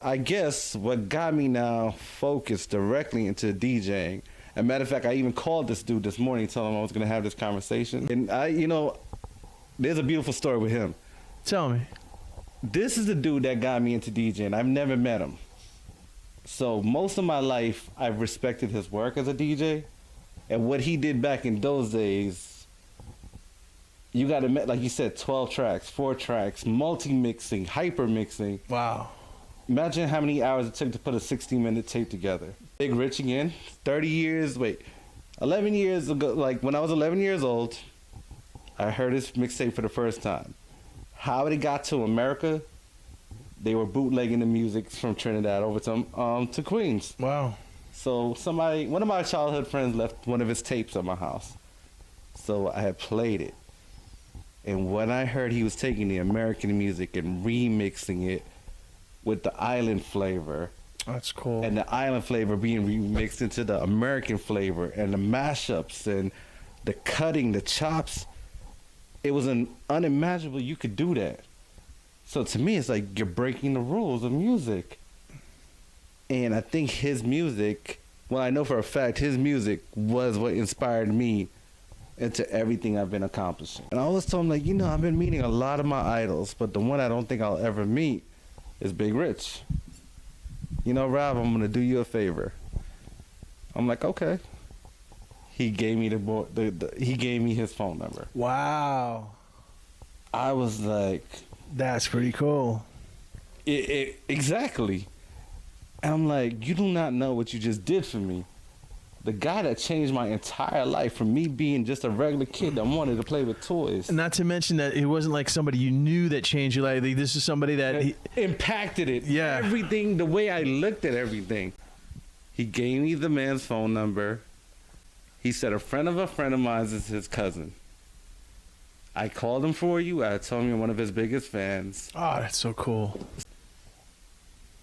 I guess what got me now focused directly into DJing. As a matter of fact, I even called this dude this morning, telling him I was going to have this conversation. And there's a beautiful story with him. Tell me. This is the dude that got me into DJing. I've never met him. So most of my life, I've respected his work as a DJ. And what he did back in those days, you got to, like you said, 12 tracks, 4 tracks, multi-mixing, hyper-mixing. Wow. Imagine how many hours it took to put a 16-minute tape together. Big Rich again, 11 years ago, like when I was 11 years old, I heard his mixtape for the first time. How it got to America, they were bootlegging the music from Trinidad over to Queens. Wow. So one of my childhood friends left one of his tapes at my house. So I had played it. And when I heard he was taking the American music and remixing it with the island flavor. That's cool. And the island flavor being remixed into the American flavor and the mashups and the cutting, the chops. It was unimaginable you could do that. So to me, it's like you're breaking the rules of music. And I think his music, well, I know for a fact his music was what inspired me into everything I've been accomplishing. And I always told him, like, I've been meeting a lot of my idols, but the one I don't think I'll ever meet is Big Rich. Rob, I'm gonna do you a favor. I'm like, okay. He gave me he gave me his phone number. Wow. I was like, that's pretty cool. Exactly. And I'm like, you do not know what you just did for me. The guy that changed my entire life from me being just a regular kid that wanted to play with toys. And not to mention that it wasn't like somebody you knew that changed your life. This is somebody that impacted it. Yeah. Everything, the way I looked at everything. He gave me the man's phone number. He said a friend of mine is his cousin. I called him for you. I told him you're one of his biggest fans. Oh, that's so cool.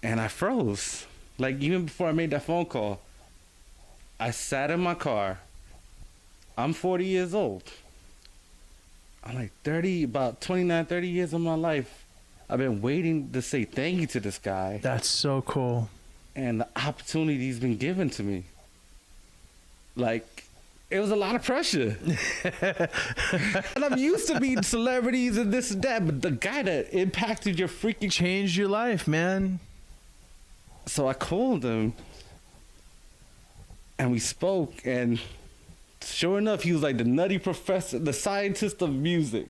And I froze. Like, even before I made that phone call, I sat in my car. I'm 40 years old. I'm like about 29, 30 years of my life. I've been waiting to say thank you to this guy. That's so cool. And the opportunity's been given to me. Like, it was a lot of pressure. And I'm used to being celebrities and this and that, but the guy that impacted your freaking... changed your life, man. So I called him. And we spoke, and sure enough, he was like the nutty professor, the scientist of music.